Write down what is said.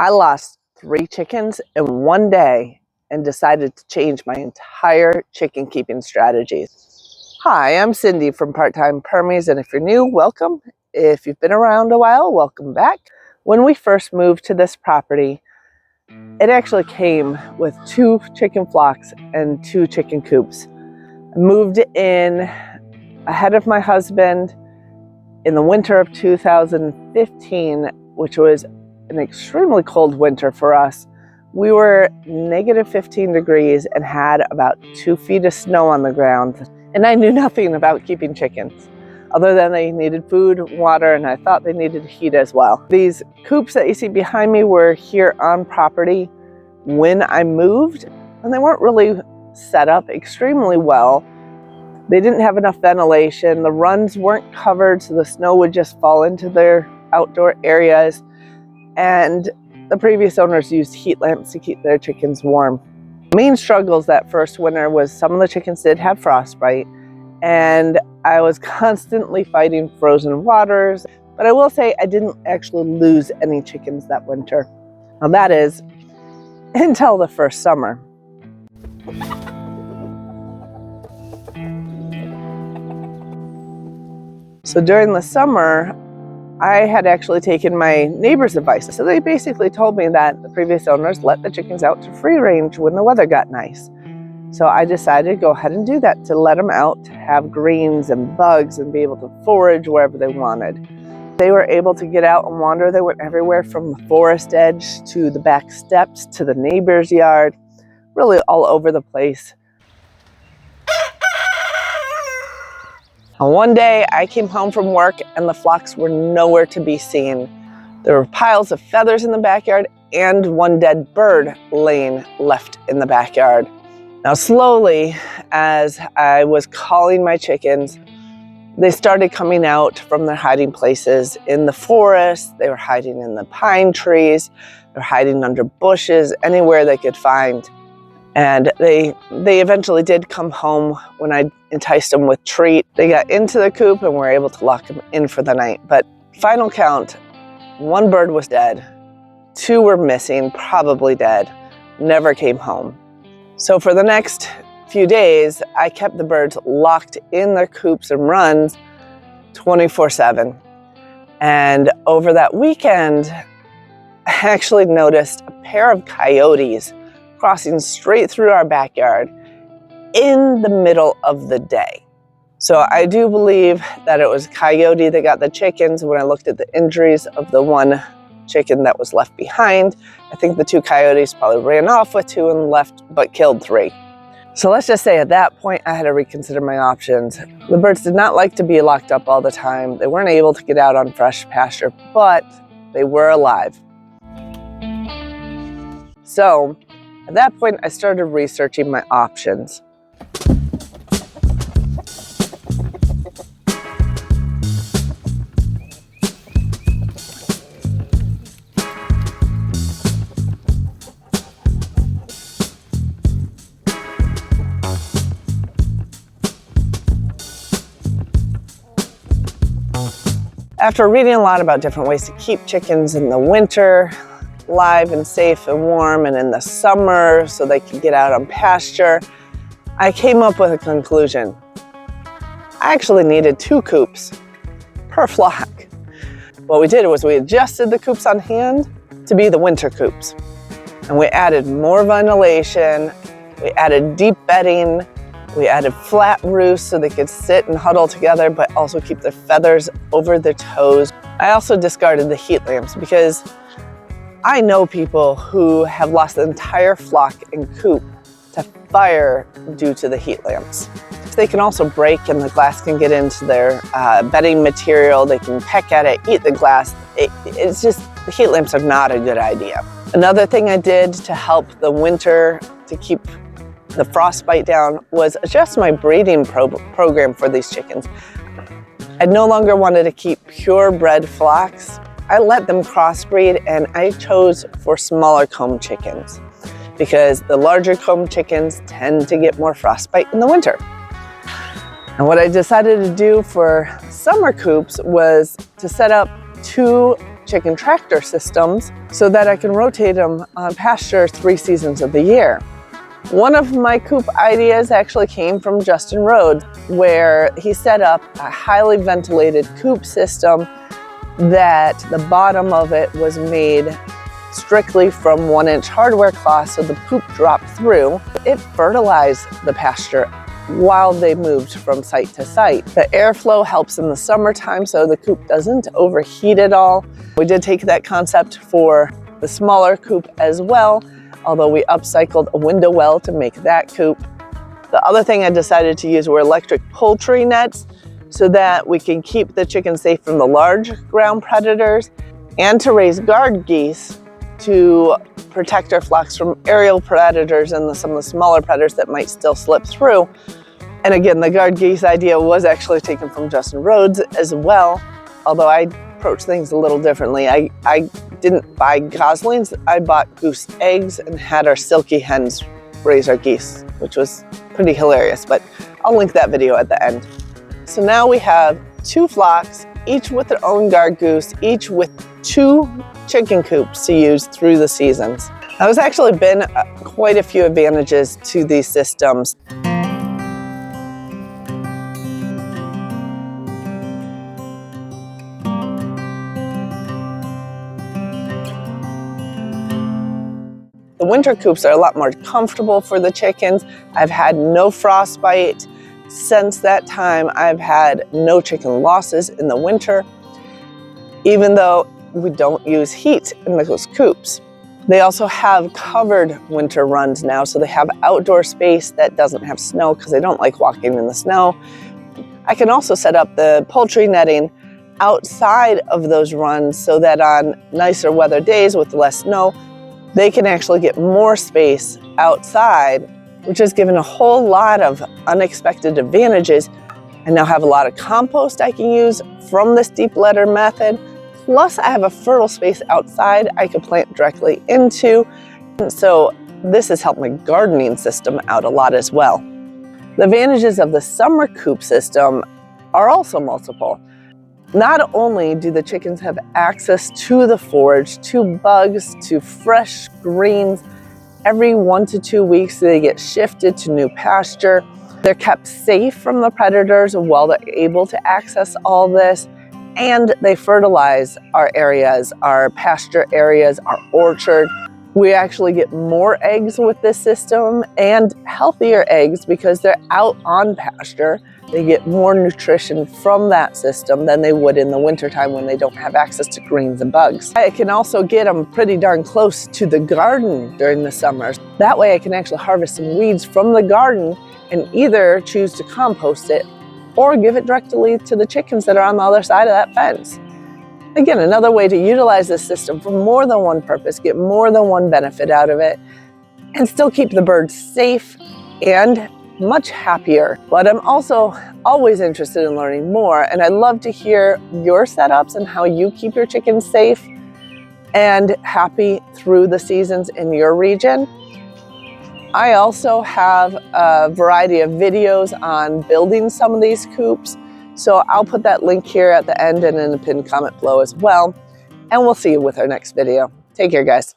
I lost 3 chickens in one day and decided to change my entire chicken keeping strategies. Hi, I'm Cindy from Part-Time Permies, and if you're new, welcome. If you've been around a while, welcome back. When we first moved to this property, it actually came with 2 chicken flocks and 2 chicken coops. I moved in ahead of my husband in the winter of 2015, which was an extremely cold winter for us. We were negative 15 degrees and had about 2 feet of snow on the ground. And I knew nothing about keeping chickens, other than they needed food, water, and I thought they needed heat as well. These coops that you see behind me were here on property when I moved, and they weren't really set up extremely well. They didn't have enough ventilation. The runs weren't covered, so the snow would just fall into their outdoor areas. And the previous owners used heat lamps to keep their chickens warm. The main struggles that first winter was some of the chickens did have frostbite, and I was constantly fighting frozen waters. But I will say I didn't actually lose any chickens that winter. Now that is until the first summer. So during the summer, I had actually taken my neighbor's advice. So they basically told me that the previous owners let the chickens out to free range when the weather got nice. So I decided to go ahead and do that, to let them out, to have greens and bugs and be able to forage wherever they wanted. They were able to get out and wander. They went everywhere from the forest edge to the back steps to the neighbor's yard, really all over the place. One day I came home from work and the flocks were nowhere to be seen. There were piles of feathers in the backyard and one dead bird laying left in the backyard. Now slowly, as I was calling my chickens, they started coming out from their hiding places in the forest. They were hiding in the pine trees. They were hiding under bushes, anywhere they could find. And they eventually did come home when I enticed them with treat. They got into the coop and were able to lock them in for the night. But final count, 1 bird was dead, 2 were missing, probably dead, never came home. So for the next few days, I kept the birds locked in their coops and runs 24/7. And over that weekend, I actually noticed a pair of coyotes crossing straight through our backyard in the middle of the day. So I do believe that it was a coyote that got the chickens. When I looked at the injuries of the 1 chicken that was left behind, I think the 2 coyotes probably ran off with 2 and left, but killed 3. So let's just say at that point, I had to reconsider my options. The birds did not like to be locked up all the time. They weren't able to get out on fresh pasture, but they were alive. So at that point, I started researching my options. After reading a lot about different ways to keep chickens in the winter, live and safe and warm, and in the summer so they can get out on pasture, I came up with a conclusion. I actually needed 2 coops per flock. What we did was we adjusted the coops on hand to be the winter coops. And we added more ventilation, we added deep bedding, we added flat roofs so they could sit and huddle together but also keep their feathers over their toes. I also discarded the heat lamps because I know people who have lost the entire flock and coop to fire due to the heat lamps. They can also break and the glass can get into their bedding material. They can peck at it, eat the glass. It's just, the heat lamps are not a good idea. Another thing I did to help the winter to keep the frostbite down was adjust my breeding program for these chickens. I no longer wanted to keep purebred flocks. I let them crossbreed, and I chose for smaller comb chickens because the larger comb chickens tend to get more frostbite in the winter. And what I decided to do for summer coops was to set up 2 chicken tractor systems so that I can rotate them on pasture 3 seasons of the year. One of my coop ideas actually came from Justin Rhodes, where he set up a highly ventilated coop system that the bottom of it was made strictly from 1-inch hardware cloth, so the poop dropped through. It fertilized the pasture while they moved from site to site. The airflow helps in the summertime so the coop doesn't overheat at all. We did take that concept for the smaller coop as well, although we upcycled a window well to make that coop. The other thing I decided to use were electric poultry nets so that we can keep the chickens safe from the large ground predators, and to raise guard geese to protect our flocks from aerial predators and some of the smaller predators that might still slip through. And again, the guard geese idea was actually taken from Justin Rhodes as well, although I approached things a little differently. I didn't buy goslings, I bought goose eggs and had our silky hens raise our geese, which was pretty hilarious, but I'll link that video at the end. So now we have 2 flocks, each with their own guard goose, each with 2 chicken coops to use through the seasons. Now, there's actually been quite a few advantages to these systems. The winter coops are a lot more comfortable for the chickens. I've had no frostbite. Since that time, I've had no chicken losses in the winter, even though we don't use heat in those coops. They also have covered winter runs now, so they have outdoor space that doesn't have snow because they don't like walking in the snow. I can also set up the poultry netting outside of those runs so that on nicer weather days with less snow, they can actually get more space outside, which has given a whole lot of unexpected advantages. I now have a lot of compost I can use from this deep litter method. Plus, I have a fertile space outside I could plant directly into. So this has helped my gardening system out a lot as well. The advantages of the summer coop system are also multiple. Not only do the chickens have access to the forage, to bugs, to fresh greens, every 1 to 2 weeks they get shifted to new pasture. They're kept safe from the predators while they're able to access all this, and they fertilize our areas, our pasture areas, our orchard. We actually get more eggs with this system and healthier eggs because they're out on pasture. They get more nutrition from that system than they would in the wintertime when they don't have access to greens and bugs. I can also get them pretty darn close to the garden during the summers. That way I can actually harvest some weeds from the garden and either choose to compost it or give it directly to the chickens that are on the other side of that fence. Again, another way to utilize this system for more than one purpose, get more than one benefit out of it, and still keep the birds safe and much happier. But I'm also always interested in learning more, and I'd love to hear your setups and how you keep your chickens safe and happy through the seasons in your region. I also have a variety of videos on building some of these coops, so I'll put that link here at the end and in the pinned comment below as well. And we'll see you with our next video. Take care, guys.